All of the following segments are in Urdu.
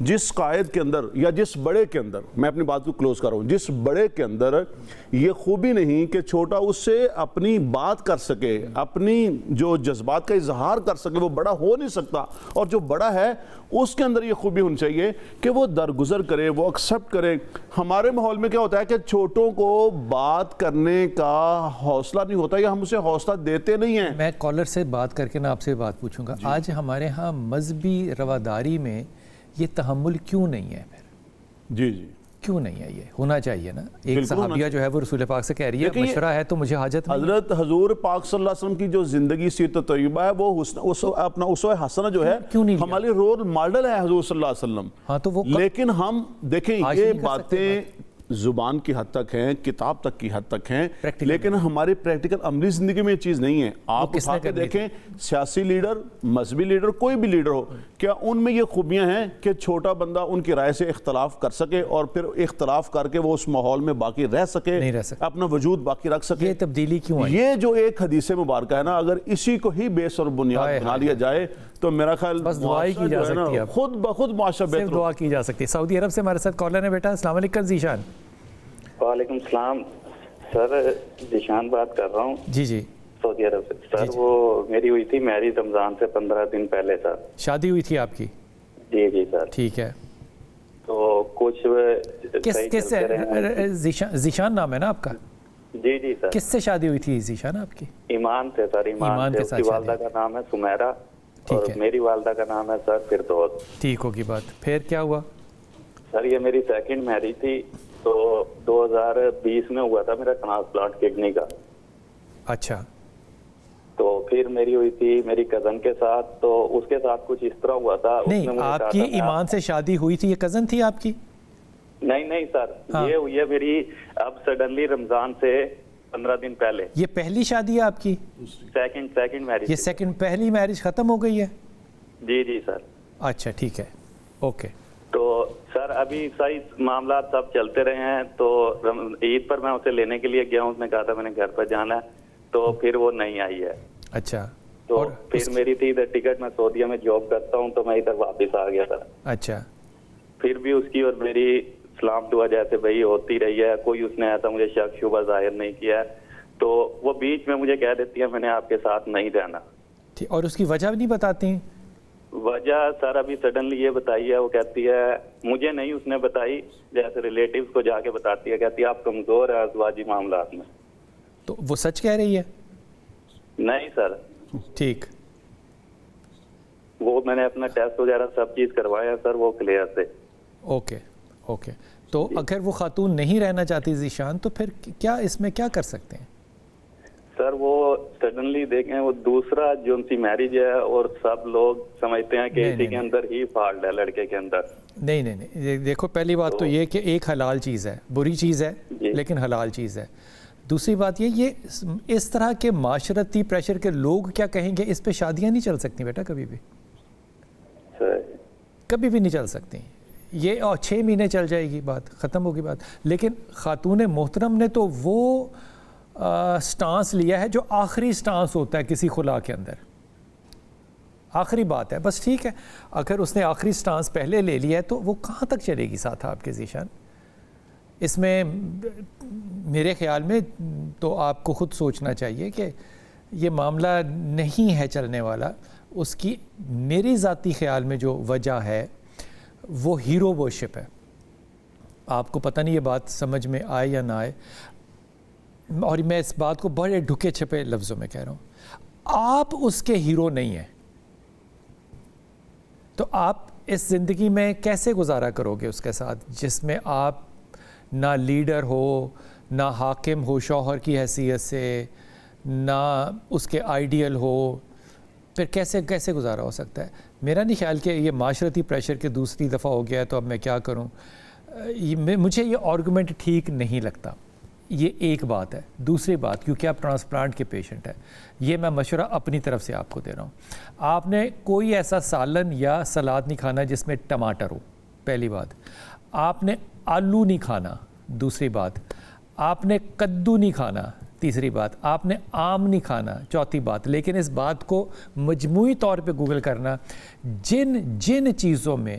جس قائد کے اندر یا جس بڑے کے اندر، میں اپنی بات کو کلوز کر رہا ہوں، جس بڑے کے اندر یہ خوبی نہیں کہ چھوٹا اس سے اپنی بات کر سکے، اپنی جو جذبات کا اظہار کر سکے، وہ بڑا ہو نہیں سکتا. اور جو بڑا ہے اس کے اندر یہ خوبی ہونی چاہیے کہ وہ درگزر کرے، وہ ایکسیپٹ کرے. ہمارے ماحول میں کیا ہوتا ہے کہ چھوٹوں کو بات کرنے کا حوصلہ نہیں ہوتا یا ہم اسے حوصلہ دیتے نہیں ہیں. میں کالر سے بات کر کے نا آپ سے بات پوچھوں گا. آج ہمارے ہاں مذہبی رواداری میں یہ تحمل کیوں نہیں ہے پھر؟ جی کیوں نہیں ہے؟ یہ ہونا چاہیے نا. ایک صحابیہ جو ہے وہ رسول پاک سے کہہ رہی ہے مشورہ ہے تو مجھے حاجت نہیں. حضرت حضور پاک صلی اللہ علیہ وسلم کی جو زندگی سیرت طیبہ ہے وہ اپنا اسوہ حسنہ جو ہے ہمارے رول ماڈل ہے حضور صلی اللہ علیہ وسلم. ہاں تو وہ لیکن ہم دیکھیں یہ باتیں زبان کی حد تک ہیں، کتاب تک کی حد تک ہیں، لیکن ہماری پریکٹیکل عملی زندگی میں یہ چیز نہیں ہے. آپ اٹھا کے دیکھیں سیاسی لیڈر، مذہبی لیڈر، کوئی بھی لیڈر ہو، کیا ان میں یہ خوبیاں ہیں کہ چھوٹا بندہ ان کی رائے سے اختلاف کر سکے اور پھر اختلاف کر کے وہ اس ماحول میں باقی رہ سکے، اپنا وجود باقی رکھ سکے؟ یہ تبدیلی کیوں ہے؟ یہ جو ایک حدیث مبارکہ ہے نا، اگر اسی کو ہی بیس اور بنیاد بنا لیا جائے تو میرا خیال بس دعا ہی کی جا سکتی ہے، خود بخود معاشرہ بہتر صرف دعا کی جا سکتی ہے. سعودی عرب سے ہمارے ساتھ کالر ہے بیٹا. السلام علیکم ذیشان. وعلیکم السلام سر، ذیشان بات کر رہا ہوں. جی جی سعودی عرب سے. سر وہ میری ہوئی تھی میرج رمضان سے 15 دن پہلے سر. شادی ہوئی تھی آپ کی؟ جی جی سر. ٹھیک ہے. تو کچھ کس ذیشان نام ہے نا آپ کا؟ جی جی سر. کس سے شادی ہوئی تھی ذیشان آپ کی؟ ایمان سے سر. ایمان سے. اس کی والدہ کا نام ہے سمیرہ اور میری والدہ کا نام ہے سر فردوس. ٹھیک ہوگی بات. پھر کیا ہوا؟ سر یہ میری سیکنڈ میرج تھی. تو 2020 میں ہوا تھا میرا ٹرانسپلانٹ کڈنی کا. اچھا. تو پھر میری ہوئی تھی میری کزن کے ساتھ. تو اس کے ساتھ کچھ اس طرح ہوا تھا. نہیں آپ کی ایمان سے شادی ہوئی تھی، یہ کزن تھی آپ کی؟ نہیں سر، یہ ہوئی ہے میری اب سڈنلی رمضان سے 15 دن پہلے. یہ پہلی شادی ہے آپ کی؟ Second marriage. یہ سیکنڈ، پہلی میرج ختم ہو گئی ہے؟ جی جی سر. اچھا ٹھیک ہے، اوکے. تو سر ابھی صحیح معاملات سب چلتے رہے ہیں. تو عید پر میں اسے لینے کے لیے گیا ہوں. اس نے کہا تھا میں نے گھر پر جانا ہے، تو پھر وہ نہیں آئی ہے. اچھا. تو پھر میری تھی ادھر ٹکٹ، میں سعودیہ میں جاب کرتا ہوں، تو میں ادھر واپس آ گیا تھا. اچھا. پھر بھی اس کی اور میری سلام دعا جیسے بھائی ہوتی رہی ہے. کوئی اس نے ایسا مجھے شک شبہ ظاہر نہیں کیا ہے. تو وہ بیچ میں مجھے کہہ دیتی ہے میں نے آپ کے ساتھ نہیں رہنا. اور اس کی وجہ بھی نہیں بتاتی ہیں؟ وجہ سر ابھی سڈنلی یہ بتائی ہے. وہ کہتی ہے مجھے نہیں، اس نے بتائی، جیسے ریلیٹیوز کو جا کے بتاتی ہے. کہتی ہے آپ کمزور ہیں ازواجی معاملات میں. تو وہ سچ کہہ رہی ہے؟ نہیں سر. ٹھیک. وہ میں نے اپنا ٹیسٹ وغیرہ سب چیز کروایا سر، وہ کلیئر تھے. Okay okay. تو اگر وہ خاتون نہیں رہنا چاہتی ذیشان تو پھر کیا اس میں کیا کر سکتے ہیں؟ سر وہ سڈنلی دیکھیں وہ دوسرا جو ان کی میرج ہے اور سب لوگ سمجھتے ہیں کہ اسی کے اندر ہی فالٹ ہے لڑکے کے اندر. نہیں دیکھو پہلی بات تو یہ کہ ایک حلال چیز ہے، بری چیز ہے لیکن حلال چیز ہے. دوسری بات یہ اس طرح کے معاشرتی پریشر کے لوگ کیا کہیں گے، اس پہ شادیاں نہیں چل سکتی بیٹا کبھی بھی. کبھی بھی نہیں چل سکتی. یہ 6 مہینے چل جائے گی بات، ختم ہوگی بات. لیکن خاتون محترم نے تو وہ سٹانس لیا ہے جو آخری سٹانس ہوتا ہے کسی خلا کے اندر، آخری بات ہے بس. ٹھیک ہے، اگر اس نے آخری سٹانس پہلے لے لیا ہے تو وہ کہاں تک چلے گی ساتھ آپ کے ذیشان. اس میں میرے خیال میں تو آپ کو خود سوچنا چاہیے کہ یہ معاملہ نہیں ہے چلنے والا. اس کی میری ذاتی خیال میں جو وجہ ہے وہ ہیرو ورشپ ہے. آپ کو پتہ نہیں یہ بات سمجھ میں آئے یا نہ آئے، اور میں اس بات کو بڑے ڈھکے چھپے لفظوں میں کہہ رہا ہوں. آپ اس کے ہیرو نہیں ہیں تو آپ اس زندگی میں کیسے گزارا کرو گے اس کے ساتھ جس میں آپ نہ لیڈر ہو، نہ حاکم ہو شوہر کی حیثیت سے، نہ اس کے آئیڈیل ہو. پھر کیسے گزارا ہو سکتا ہے؟ میرا نہیں خیال کہ یہ معاشرتی پریشر کے دوسری دفعہ ہو گیا ہے تو اب میں کیا کروں. مجھے یہ آرگومنٹ ٹھیک نہیں لگتا. یہ ایک بات ہے. دوسری بات، کیونکہ آپ ٹرانسپلانٹ کے پیشنٹ ہیں، یہ میں مشورہ اپنی طرف سے آپ کو دے رہا ہوں. آپ نے کوئی ایسا سالن یا سلاد نہیں کھانا جس میں ٹماٹر ہو، پہلی بات. آپ نے آلو نہیں کھانا، دوسری بات. آپ نے کدو نہیں کھانا، تیسری بات. آپ نے آم نہیں کھانا، چوتھی بات. لیکن اس بات کو مجموعی طور پہ گوگل کرنا، جن چیزوں میں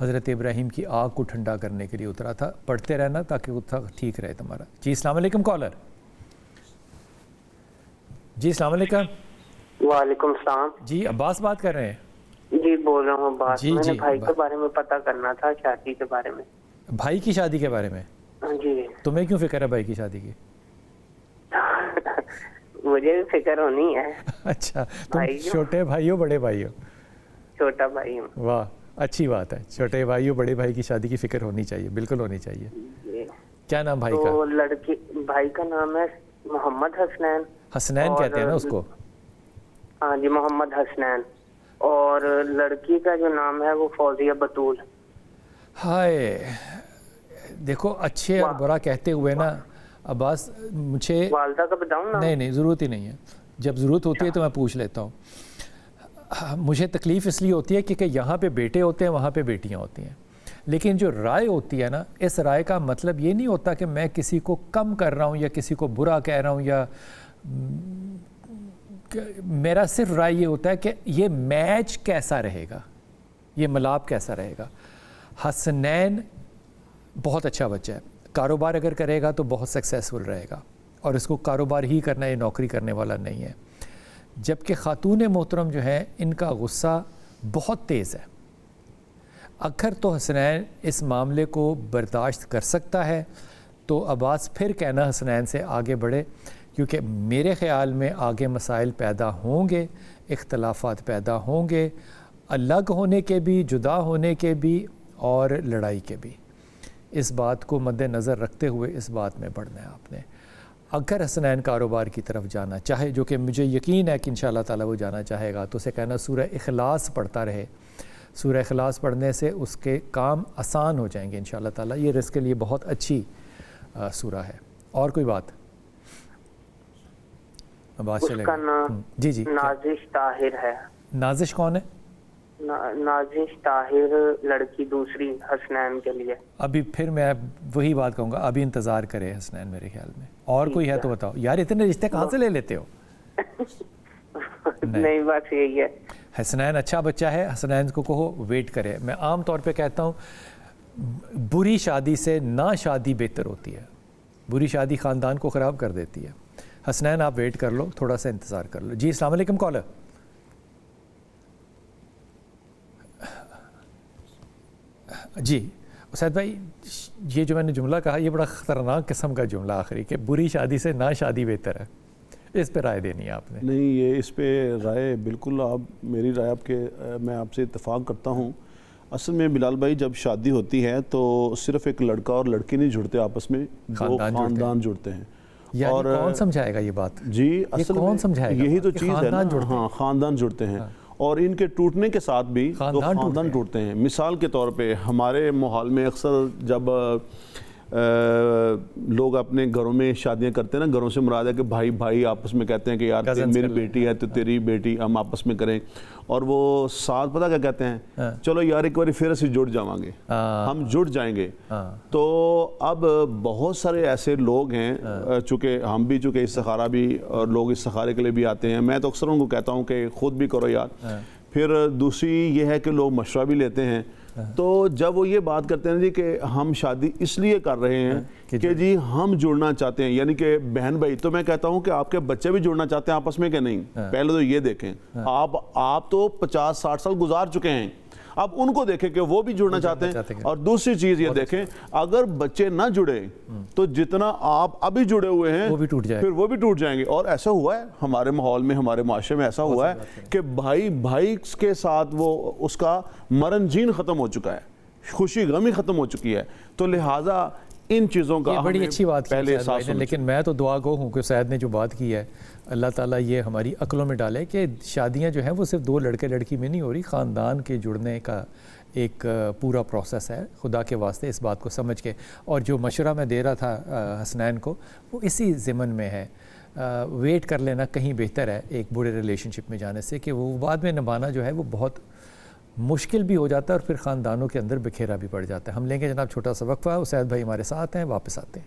حضرت ابراہیم کی آگ کو ٹھنڈا کرنے کے لیے اترا تھا. پڑھتے رہنا تاکہ وہ ٹھیک رہے تمہارا. جی السلام علیکم کالر. جی السلام علیکم. وعلیکم السلام. جی عباس بات کر رہے ہیں. جی بول رہا ہوں عباس. جی میں نے جی بھائی کے بارے میں پتہ کرنا تھا, شادی کے بارے میں. بھائی کی شادی کے بارے میں؟ جی تمہیں کیوں فکر ہے بھائی کی شادی کی؟ مجھے بھی فکر ہونی ہے. اچھا تم چھوٹے بھائی ہو بڑے بھائی ہو؟ چھوٹا بھائی ہوں. واہ اچھی بات ہے. چھوٹے بھائی ہو بڑے بھائی کی شادی کی فکر ہونی چاہیے, بالکل ہونی چاہیے. جی. کیا نام بھائی کا؟ تو لڑکی بھائی کا نام ہے محمد حسنین. حسنین کہتے ہیں نا اس کو؟ ہاں جی محمد حسنین. اور لڑکی کا جو نام ہے وہ فوزیہ بطول. ہائے دیکھو اچھے اور برا کہتے ہوئے نا عباس مجھے والدہ کا بتاؤں نا؟ نہیں ضرورت ہی نہیں ہے. جب ضرورت ہوتی ہے تو میں پوچھ لیتا ہوں. مجھے تکلیف اس لیے ہوتی ہے کہ یہاں پہ بیٹے ہوتے ہیں وہاں پہ بیٹیاں ہوتی ہیں, لیکن جو رائے ہوتی ہے نا اس رائے کا مطلب یہ نہیں ہوتا کہ میں کسی کو کم کر رہا ہوں یا کسی کو برا کہہ رہا ہوں, یا میرا صرف رائے یہ ہوتا ہے کہ یہ میچ کیسا رہے گا, یہ ملاپ کیسا رہے گا. حسنین بہت اچھا بچہ ہے, کاروبار اگر کرے گا تو بہت سکسیسفل رہے گا, اور اس کو کاروبار ہی کرنا ہے, یہ نوکری کرنے والا نہیں ہے. جبکہ خاتون محترم جو ہیں ان کا غصہ بہت تیز ہے. اگر تو حسنین اس معاملے کو برداشت کر سکتا ہے تو عباس پھر کہنا حسنین سے آگے بڑھے, کیونکہ میرے خیال میں آگے مسائل پیدا ہوں گے, اختلافات پیدا ہوں گے, الگ ہونے کے بھی, جدا ہونے کے بھی, اور لڑائی کے بھی. اس بات کو مد نظر رکھتے ہوئے اس بات میں بڑھنا ہے آپ نے. اگر حسنین کاروبار کی طرف جانا چاہے, جو کہ مجھے یقین ہے کہ انشاءاللہ تعالیٰ وہ جانا چاہے گا, تو اسے کہنا سورہ اخلاص پڑھتا رہے. سورہ اخلاص پڑھنے سے اس کے کام آسان ہو جائیں گے انشاءاللہ تعالیٰ. یہ رزق کے لیے بہت اچھی سورہ ہے. اور کوئی بات؟ بات چلے اس کا نام جی جی نازش طاہر ہے. نازش کون ہے؟ نازش طاہر لڑکی دوسری حسنین کے لیے. ابھی پھر میں وہی بات کہوں گا, ابھی انتظار کرے حسنین میرے خیال میں. اور کوئی ہے تو بتاؤ یار, اتنے رشتے کہاں سے لے لیتے ہو؟ نہیں بات یہی ہے. حسنین اچھا بچہ ہے, حسنین کو کہو ویٹ کرے. میں عام طور پہ کہتا ہوں بری شادی سے نہ شادی بہتر ہوتی ہے. بری شادی خاندان کو خراب کر دیتی ہے. حسنین آپ ویٹ کر لو, تھوڑا سا انتظار کر لو. جی السلام علیکم کالر. جی اسید بھائی, یہ جو میں نے جملہ کہا یہ بڑا خطرناک قسم کا جملہ آخری, کہ بری شادی سے نہ شادی بہتر ہے. اس پہ رائے دینی ہے آپ نے؟ نہیں, یہ اس پہ رائے بالکل آپ میری رائے آپ کے میں آپ سے اتفاق کرتا ہوں. اصل میں بلال بھائی جب شادی ہوتی ہے تو صرف ایک لڑکا اور لڑکی نہیں جڑتے آپس میں, دو خاندان جڑتے ہیں. اور کون سمجھائے گا یہ بات؟ جی اصل کون سمجھائے گا؟ یہی تو چیز ہے نا. ہاں خاندان جڑتے ہیں, اور ان کے ٹوٹنے کے ساتھ بھی دو خاندان ٹوٹتے ہیں. مثال کے طور پہ ہمارے ماحول میں اکثر جب لوگ اپنے گھروں میں شادیاں کرتے ہیں نا, گھروں سے مراد ہے کہ بھائی بھائی آپس میں کہتے ہیں کہ یار میری بیٹی ہے تو تیری بیٹی, ہم آپس میں کریں. اور وہ ساتھ پتہ کیا کہتے ہیں, چلو یار ایک بار پھر ਅਸੀਂ جڑ جاؤں گے, ہم جڑ جائیں گے. تو اب بہت سارے ایسے لوگ ہیں, چونکہ ہم بھی چونکہ استخارہ بھی اور لوگ استخارے کے لیے بھی آتے ہیں, میں تو اکثر ان کو کہتا ہوں کہ خود بھی کرو یار. پھر دوسری یہ ہے کہ لوگ مشورہ بھی لیتے ہیں. تو جب وہ یہ بات کرتے ہیں جی کہ ہم شادی اس لیے کر رہے ہیں کہ جی ہم جڑنا چاہتے ہیں, یعنی کہ بہن بھائی, تو میں کہتا ہوں کہ آپ کے بچے بھی جڑنا چاہتے ہیں آپس میں کہ نہیں؟ پہلے تو یہ دیکھیں, آپ تو 50-60 سال گزار چکے ہیں, اب ان کو دیکھیں کہ وہ بھی جڑنا چاہتے ہیں. اور دوسری چیز یہ دیکھیں, اگر بچے نہ جڑے تو جتنا آپ ابھی جڑے ہوئے ہیں پھر وہ بھی ٹوٹ جائیں گے. اور ایسا ہوا ہے ہمارے ماحول میں, ہمارے معاشرے میں ایسا ہوا ہے کہ بھائی بھائی کے ساتھ وہ اس کا مرن جین ختم ہو چکا ہے, خوشی غمی ختم ہو چکی ہے. تو لہٰذا ان چیزوں کا بڑی اچھی بات پہلے ہے, لیکن میں تو دعا گو ہوں کہ سعید نے جو بات کی ہے اللہ تعالیٰ یہ ہماری عقلوں میں ڈالے کہ شادیاں جو ہیں وہ صرف دو لڑکے لڑکی میں نہیں ہو رہی, خاندان کے جڑنے کا ایک پورا پروسیس ہے. خدا کے واسطے اس بات کو سمجھ کے, اور جو مشورہ میں دے رہا تھا حسنین کو وہ اسی ضمن میں ہے, ویٹ کر لینا کہیں بہتر ہے ایک برے ریلیشن شپ میں جانے سے, کہ وہ بعد میں نبھانا جو ہے وہ بہت مشکل بھی ہو جاتا ہے اور پھر خاندانوں کے اندر بکھیرا بھی پڑ جاتا ہے. ہم لیں گے جناب چھوٹا سا وقفہ, اسید بھائی ہمارے ساتھ ہیں, واپس آتے ہیں.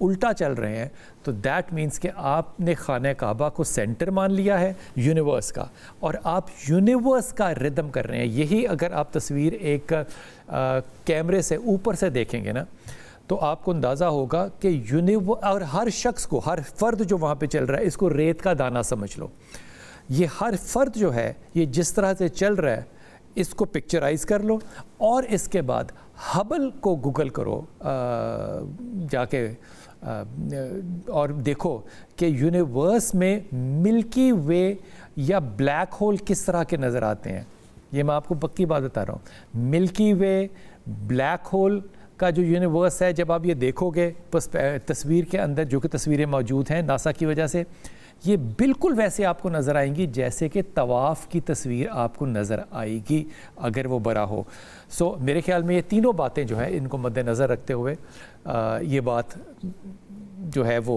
الٹا چل رہے ہیں تو دیٹ مینس کہ آپ نے خانہ کعبہ کو سینٹر مان لیا ہے یونیورس کا, اور آپ یونیورس کا ردم کر رہے ہیں. یہی اگر آپ تصویر ایک کیمرے سے اوپر سے دیکھیں گے نا تو آپ کو اندازہ ہوگا کہ اور ہر شخص کو, ہر فرد جو وہاں پہ چل رہا ہے, اس کو ریت کا دانہ سمجھ لو. یہ ہر فرد جو ہے یہ جس طرح سے چل رہا ہے اس کو پکچرائز کر لو, اور اس کے بعد ہبل کو گوگل کرو جا کے اور دیکھو کہ یونیورس میں ملکی وے یا بلیک ہول کس طرح کے نظر آتے ہیں. یہ میں آپ کو پکی بات بتا رہا ہوں. ملکی وے, بلیک ہول کا جو یونیورس ہے, جب آپ یہ دیکھو گے تصویر کے اندر, جو کہ تصویریں موجود ہیں ناسا کی وجہ سے, یہ بالکل ویسے آپ کو نظر آئیں گی جیسے کہ طواف کی تصویر آپ کو نظر آئے گی اگر وہ بڑا ہو. سو میرے خیال میں یہ تینوں باتیں جو ہیں ان کو مد نظر رکھتے ہوئے یہ بات جو ہے وہ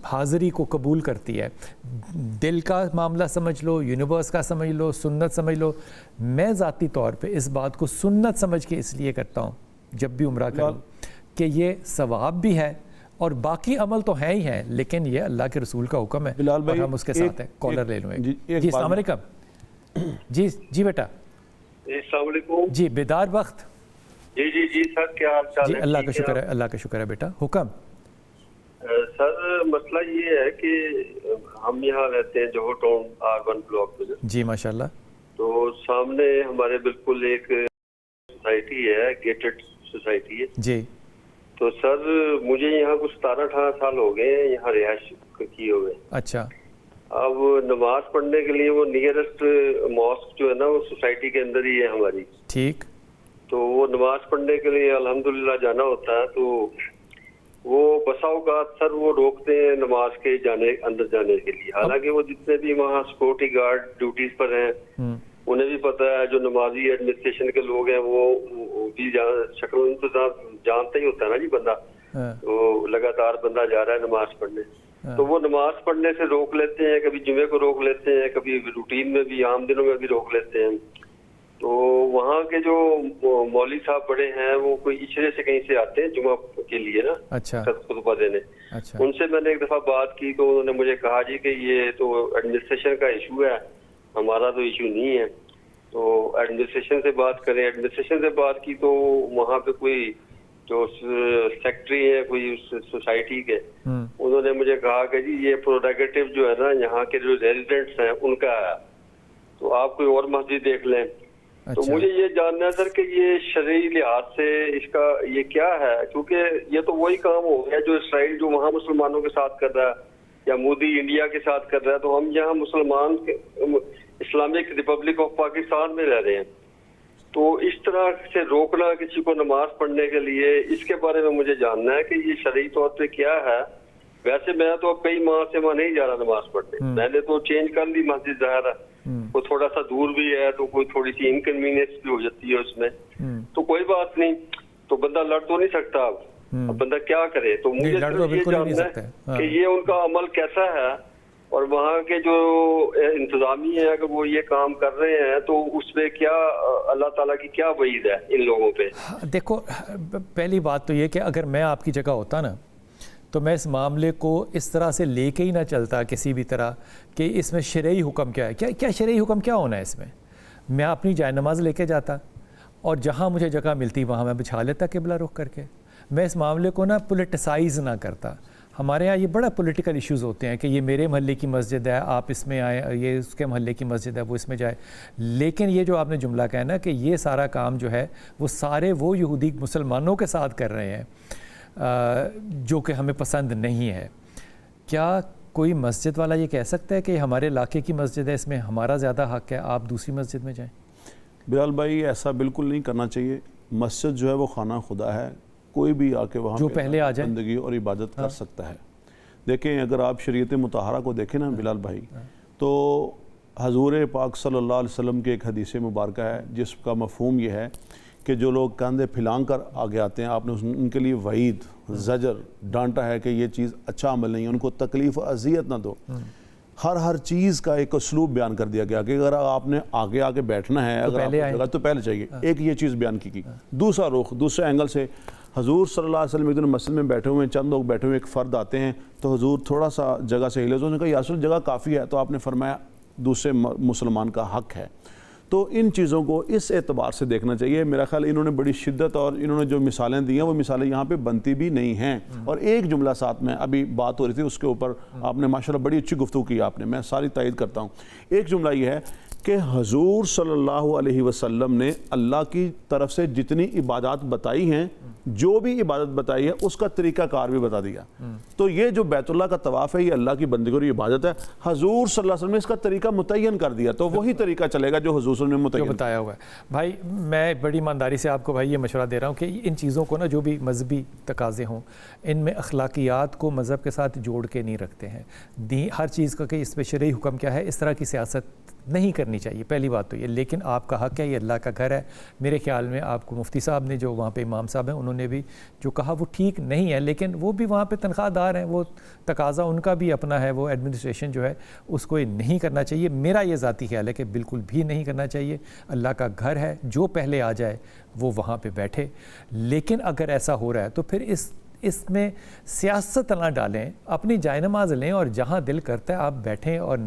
حاضری کو قبول کرتی ہے. دل کا معاملہ سمجھ لو, یونیورس کا سمجھ لو, سنت سمجھ لو. میں ذاتی طور پہ اس بات کو سنت سمجھ کے اس لیے کرتا ہوں جب بھی عمرہ کروں کہ یہ ثواب بھی ہے اور باقی عمل تو ہے ہی ہیں, لیکن یہ اللہ کے رسول کا حکم ہے اور ہم اس کے ساتھ ہیں. کالر لے لوں. جی السلام علیکم. جی بیٹا. السلام علیکم. جی بیدار وقت. جی سر, کیا حال چال ہے؟ جی اللہ کا شکر ہے, اللہ کا شکر ہے بیٹا. حکم. سر مسئلہ یہ ہے کہ ہم یہاں رہتے ہیں جوہر ٹاؤن R1 بلاک میں. جی ماشاءاللہ. تو سامنے ہمارے بالکل ایک سوسائٹی ہے, گیٹڈ سوسائٹی ہے. جی. تو سر مجھے یہاں کچھ 17-18 سال ہو گئے ہیں یہاں رہائش کیے ہوئے. اچھا. اب نماز پڑھنے کے لیے وہ نیئرسٹ ماسک جو ہے نا وہ سوسائٹی کے اندر ہی ہے ہماری. ٹھیک. تو وہ نماز پڑھنے کے لیے الحمدللہ جانا ہوتا ہے. تو وہ بسا اوقات سر وہ روکتے ہیں نماز کے اندر جانے کے لیے. حالانکہ وہ جتنے بھی وہاں سیکورٹی گارڈ ڈیوٹیز پر ہیں انہیں بھی پتہ ہے, جو نمازی ایڈمنسٹریشن کے لوگ ہیں وہ بھی شکل انتظام جانتا ہی ہوتا ہے نا جی بندہ. وہ لگاتار بندہ جا رہا ہے نماز پڑھنے, تو وہ نماز پڑھنے سے روک لیتے ہیں. کبھی جمعے کو روک لیتے ہیں, کبھی روٹین میں بھی, عام دنوں میں بھی روک لیتے ہیں. تو وہاں کے جو مولوی صاحب بڑے ہیں وہ کوئی اچھلے سے کہیں سے آتے ہیں جمعہ کے لیے نا. اچھا. خطبہ دینے. ان سے میں نے ایک دفعہ بات کی تو انہوں نے مجھے کہا جی کہ یہ تو ایڈمنسٹریشن کا ایشو ہے, ہمارا تو ایشو نہیں ہے. تو ایڈمنسٹریشن سے بات کریں. ایڈمنسٹریشن سے بات کی تو وہاں پہ کوئی جو سیکٹری ہے کوئی اس سوسائٹی کے, انہوں نے مجھے کہا کہ جی یہ پروڈیگیٹو جو ہے نا یہاں کے جو ریزیڈنٹس ہیں ان کا ہے, تو آپ کوئی اور مسجد دیکھ لیں. تو مجھے یہ جاننا ہے سر کہ یہ شرعی لحاظ سے اس کا یہ کیا ہے, کیونکہ یہ تو وہی کام ہو گیا جو اسرائیل جو وہاں مسلمانوں کے ساتھ کر رہا ہے یا مودی انڈیا کے ساتھ کر رہا ہے. تو ہم یہاں مسلمان اسلامک ریپبلک آف پاکستان میں رہ رہے ہیں. تو اس طرح سے روکنا کسی کو نماز پڑھنے کے لیے, اس کے بارے میں مجھے جاننا ہے کہ یہ شرعی طور پہ کیا ہے. ویسے میں تو اب کئی ماہ سے وہاں نہیں جا رہا نماز پڑھنے. میں نے تو چینج کر لی مسجد, ظاہر ہے وہ تھوڑا سا دور بھی ہے تو کوئی تھوڑی سی انکنوینئنس بھی ہو جاتی ہے اس میں. تو کوئی بات نہیں, تو بندہ لڑ تو نہیں سکتا. اب بندہ کیا کرے. تو مجھے یہ جاننا ہے کہ یہ ان کا عمل کیسا ہے, اور وہاں کے جو انتظامی ہیں اگر وہ یہ کام کر رہے ہیں تو اس پہ کیا اللہ تعالیٰ کی کیا وعید ہے ان لوگوں پہ. دیکھو پہلی بات تو یہ کہ اگر میں آپ کی جگہ ہوتا نا تو میں اس معاملے کو اس طرح سے لے کے ہی نہ چلتا کسی بھی طرح کہ اس میں شرعی حکم کیا ہے. کیا شرعی حکم کیا ہونا ہے اس میں. میں اپنی جائے نماز لے کے جاتا اور جہاں مجھے جگہ ملتی وہاں میں بچھا لیتا قبلہ رخ کر کے. میں اس معاملے کو نا پولیٹیسائز نہ کرتا. ہمارے ہاں یہ بڑا پولیٹیکل ایشوز ہوتے ہیں کہ یہ میرے محلے کی مسجد ہے آپ اس میں آئیں, یہ اس کے محلے کی مسجد ہے وہ اس میں جائے. لیکن یہ جو آپ نے جملہ کہا نا کہ یہ سارا کام جو ہے وہ سارے وہ یہودی مسلمانوں کے ساتھ کر رہے ہیں جو کہ ہمیں پسند نہیں ہے. کیا کوئی مسجد والا یہ کہہ سکتا ہے کہ ہمارے علاقے کی مسجد ہے اس میں ہمارا زیادہ حق ہے, آپ دوسری مسجد میں جائیں؟ بلال بھائی ایسا بالکل نہیں کرنا چاہیے. مسجد جو ہے وہ خانہ خدا ہے, کوئی بھی آ کے وہاں جو پہلے آ جائے زندگی اور عبادت کر سکتا ہے. دیکھیں اگر آپ شریعت مطہرہ کو دیکھیں نا بلال بھائی, تو حضور پاک صلی اللہ علیہ وسلم کے ایک حدیث مبارکہ ہے جس کا مفہوم یہ ہے کہ جو لوگ کاندھے پھلانگ کر آگے آتے ہیں آپ نے ان کے لیے وعید زجر ڈانٹا ہے کہ یہ چیز اچھا عمل نہیں ہے, ان کو تکلیف و اذیت نہ دو. ہر چیز کا ایک اسلوب بیان کر دیا گیا کہ اگر آپ نے آگے بیٹھنا ہے اگر آپ جگہ تو پہلے چاہیے. ایک یہ چیز بیان کی. دوسرا رخ دوسرے اینگل سے حضور صلی اللہ علیہ وسلم ایک دن مسجد میں بیٹھے ہوئے ہیں, چند لوگ بیٹھے ہوئے, ایک فرد آتے ہیں تو حضور تھوڑا سا جگہ سے ہلے, تو انہوں نے کہا یا رسول جگہ کافی ہے, تو آپ نے فرمایا دوسرے مسلمان کا حق ہے. تو ان چیزوں کو اس اعتبار سے دیکھنا چاہیے. میرا خیال انہوں نے بڑی شدت اور انہوں نے جو مثالیں دی ہیں وہ مثالیں یہاں پہ بنتی بھی نہیں ہیں. اور ایک جملہ ساتھ میں ابھی بات ہو رہی تھی اس کے اوپر آپ نے ماشاءاللہ بڑی اچھی گفتگو کی آپ نے, میں ساری تائید کرتا ہوں. ایک جملہ یہ ہے کہ حضور صلی اللہ علیہ وسلم نے اللہ کی طرف سے جتنی عبادات بتائی ہیں, جو بھی عبادت بتائی ہے اس کا طریقہ کار بھی بتا دیا. تو یہ جو بیت اللہ کا طواف ہے یہ اللہ کی بندگی اور عبادت ہے, حضور صلی اللہ علیہ وسلم نے اس کا طریقہ متعین کر دیا, تو وہی طریقہ چلے گا جو حضور صلی اللہ علیہ وسلم نے متعین بتایا ہوا ہے. بھائی میں بڑی ایمانداری سے آپ کو بھائی یہ مشورہ دے رہا ہوں کہ ان چیزوں کو نا جو بھی مذہبی تقاضے ہوں ان میں اخلاقیات کو مذہب کے ساتھ جوڑ کے نہیں رکھتے ہیں. ہر چیز کا کہ اس پہ شرعی حکم کیا ہے, اس طرح کی سیاست نہیں کرنی چاہیے, پہلی بات تو یہ. لیکن آپ کا حق ہے, یہ اللہ کا گھر ہے. میرے خیال میں آپ کو مفتی صاحب نے جو وہاں پہ امام صاحب ہیں انہوں نے بھی جو کہا وہ ٹھیک نہیں ہے, لیکن وہ بھی وہاں پہ تنخواہ دار ہیں, وہ تقاضا ان کا بھی اپنا ہے, وہ ایڈمنسٹریشن جو ہے اس کو یہ نہیں کرنا چاہیے. میرا یہ ذاتی خیال ہے کہ بالکل بھی نہیں کرنا چاہیے. اللہ کا گھر ہے, جو پہلے آ جائے وہ وہاں پہ بیٹھے. لیکن اگر ایسا ہو رہا ہے تو پھر اس میں سیاست نہ ڈالیں, اپنی جائے نماز لیں اور جہاں دل کرتا ہے آپ بیٹھیں اور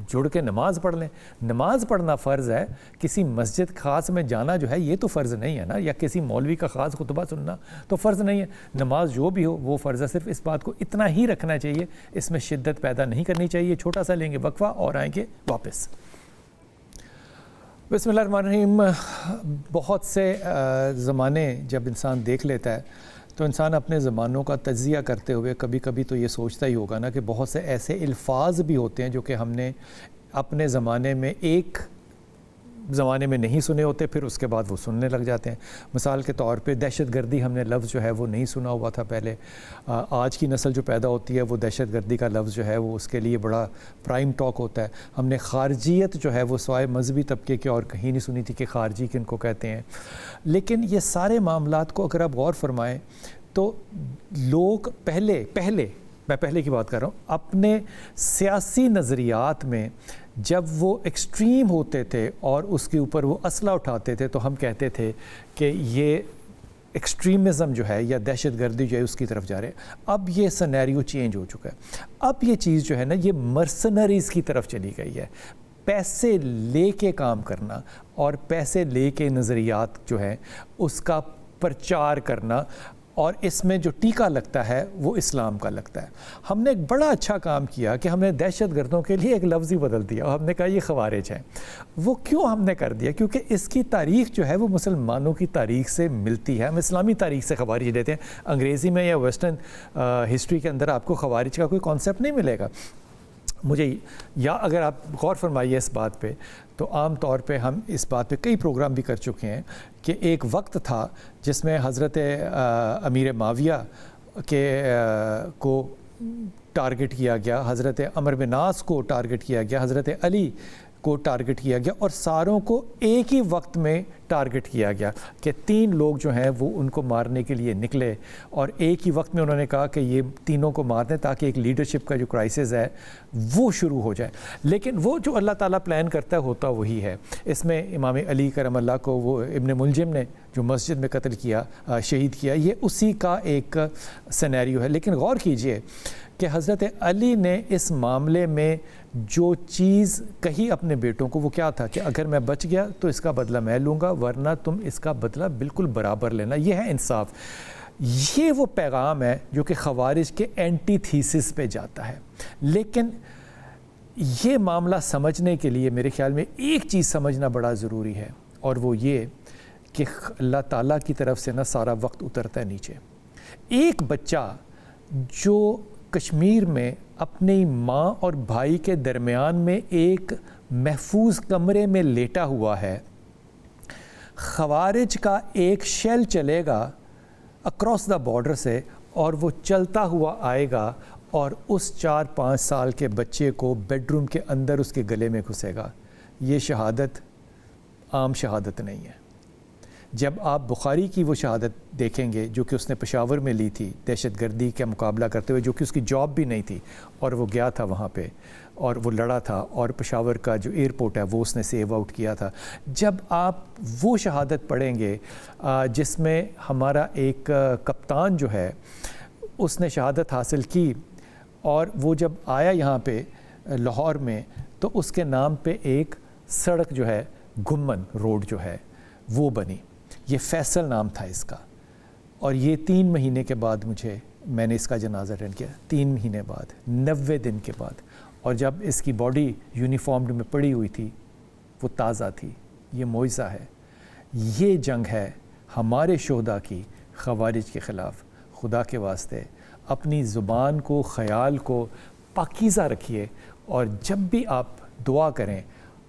جڑ کے نماز پڑھ لیں. نماز پڑھنا فرض ہے, کسی مسجد خاص میں جانا جو ہے یہ تو فرض نہیں ہے نا, یا کسی مولوی کا خاص خطبہ سننا تو فرض نہیں ہے. نماز جو بھی ہو وہ فرض ہے. صرف اس بات کو اتنا ہی رکھنا چاہیے, اس میں شدت پیدا نہیں کرنی چاہیے. چھوٹا سا لیں گے وقفہ اور آئیں گے واپس. بسم اللہ الرحمن الرحیم. بہت سے زمانے جب انسان دیکھ لیتا ہے تو انسان اپنے زمانوں کا تجزیہ کرتے ہوئے کبھی کبھی تو یہ سوچتا ہی ہوگا نا کہ بہت سے ایسے الفاظ بھی ہوتے ہیں جو کہ ہم نے اپنے زمانے میں ایک زمانے میں نہیں سنے ہوتے, پھر اس کے بعد وہ سننے لگ جاتے ہیں. مثال کے طور پہ دہشت گردی ہم نے لفظ جو ہے وہ نہیں سنا ہوا تھا پہلے. آج کی نسل جو پیدا ہوتی ہے وہ دہشت گردی کا لفظ جو ہے وہ اس کے لیے بڑا پرائم ٹاک ہوتا ہے. ہم نے خارجیت جو ہے وہ سوائے مذہبی طبقے کے اور کہیں نہیں سنی تھی کہ خارجی کن کو کہتے ہیں. لیکن یہ سارے معاملات کو اگر آپ غور فرمائیں تو لوگ میں پہلے کی بات کر رہا ہوں, اپنے سیاسی نظریات میں جب وہ ایکسٹریم ہوتے تھے اور اس کے اوپر وہ اسلحہ اٹھاتے تھے تو ہم کہتے تھے کہ یہ ایکسٹریمزم جو ہے یا دہشت گردی جو ہے اس کی طرف جا رہے ہیں. اب یہ سینیریو چینج ہو چکا ہے. اب یہ چیز جو ہے نا یہ مرسنریز کی طرف چلی گئی ہے. پیسے لے کے کام کرنا اور پیسے لے کے نظریات جو ہیں اس کا پرچار کرنا, اور اس میں جو ٹیکہ لگتا ہے وہ اسلام کا لگتا ہے. ہم نے ایک بڑا اچھا کام کیا کہ ہم نے دہشت گردوں کے لیے ایک لفظ ہی بدل دیا اور ہم نے کہا یہ خوارج ہیں. وہ کیوں ہم نے کر دیا؟ کیونکہ اس کی تاریخ جو ہے وہ مسلمانوں کی تاریخ سے ملتی ہے. ہم اسلامی تاریخ سے خوارج لیتے ہیں. انگریزی میں یا ویسٹرن ہسٹری کے اندر آپ کو خوارج کا کوئی کانسیپٹ نہیں ملے گا. مجھے یا اگر آپ غور فرمائیے اس بات پہ تو عام طور پہ ہم اس بات پہ کئی پروگرام بھی کر چکے ہیں کہ ایک وقت تھا جس میں حضرت امیر معاویہ کو ٹارگٹ کیا گیا, حضرت عمرو بن عاص کو ٹارگٹ کیا گیا, حضرت علی کو ٹارگٹ کیا گیا, اور ساروں کو ایک ہی وقت میں ٹارگٹ کیا گیا کہ 3 لوگ جو ہیں وہ ان کو مارنے کے لیے نکلے اور ایک ہی وقت میں انہوں نے کہا کہ یہ تینوں کو مار دیں تاکہ ایک لیڈرشپ کا جو کرائسس ہے وہ شروع ہو جائے. لیکن وہ جو اللہ تعالیٰ پلان کرتا ہوتا وہی ہے. اس میں امام علی کرم اللہ کو وہ ابن ملجم نے جو مسجد میں قتل کیا, شہید کیا, یہ اسی کا ایک سینیریو ہے. لیکن غور کیجئے کہ حضرت علی نے اس معاملے میں جو چیز کہی اپنے بیٹوں کو وہ کیا تھا کہ اگر میں بچ گیا تو اس کا بدلہ میں لوں گا, ورنہ تم اس کا بدلہ بالکل برابر لینا. یہ ہے انصاف. یہ وہ پیغام ہے جو کہ خوارج کے اینٹی تھیسس پہ جاتا ہے. لیکن یہ معاملہ سمجھنے کے لیے میرے خیال میں ایک چیز سمجھنا بڑا ضروری ہے, اور وہ یہ کہ اللہ تعالیٰ کی طرف سے نا سارا وقت اترتا ہے نیچے. ایک بچہ جو کشمیر میں اپنی ماں اور بھائی کے درمیان میں ایک محفوظ کمرے میں لیٹا ہوا ہے, خوارج کا ایک شیل چلے گا اکراس دا بارڈر سے اور وہ چلتا ہوا آئے گا اور اس 4-5 سال کے بچے کو بیڈ روم کے اندر اس کے گلے میں گھسے گا. یہ شہادت عام شہادت نہیں ہے. جب آپ بخاری کی وہ شہادت دیکھیں گے جو کہ اس نے پشاور میں لی تھی دہشت گردی کا مقابلہ کرتے ہوئے، جو کہ اس کی جاب بھی نہیں تھی اور وہ گیا تھا وہاں پہ اور وہ لڑا تھا، اور پشاور کا جو ایئرپورٹ ہے وہ اس نے سیو آؤٹ کیا تھا. جب آپ وہ شہادت پڑھیں گے جس میں ہمارا ایک کپتان جو ہے اس نے شہادت حاصل کی، اور وہ جب آیا یہاں پہ لاہور میں تو اس کے نام پہ ایک سڑک جو ہے گمن روڈ جو ہے وہ بنی. یہ فیصل نام تھا اس کا، اور یہ 3 مہینے کے بعد میں نے اس کا جنازہ اٹینڈ کیا، 3 مہینے بعد، 90 دن کے بعد. اور جب اس کی باڈی یونیفارمڈ میں پڑی ہوئی تھی وہ تازہ تھی. یہ معجزہ ہے. یہ جنگ ہے ہمارے شہداء کی خوارج کے خلاف. خدا کے واسطے اپنی زبان کو، خیال کو پاکیزہ رکھیے، اور جب بھی آپ دعا کریں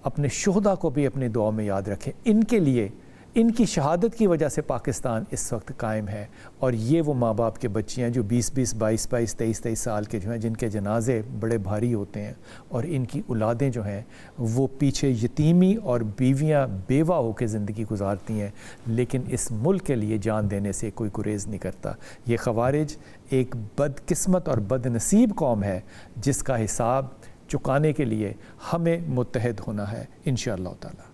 اپنے شہداء کو بھی اپنے دعا میں یاد رکھیں. ان کے لیے، ان کی شہادت کی وجہ سے پاکستان اس وقت قائم ہے. اور یہ وہ ماں باپ کے بچے ہیں جو 20-20 22-22 23-23 سال کے جو ہیں، جن کے جنازے بڑے بھاری ہوتے ہیں، اور ان کی اولادیں جو ہیں وہ پیچھے یتیمی اور بیویاں بیوہ ہو کے زندگی گزارتی ہیں، لیکن اس ملک کے لیے جان دینے سے کوئی گریز نہیں کرتا. یہ خوارج ایک بدقسمت اور بد نصیب قوم ہے جس کا حساب چکانے کے لیے ہمیں متحد ہونا ہے انشاءاللہ تعالی.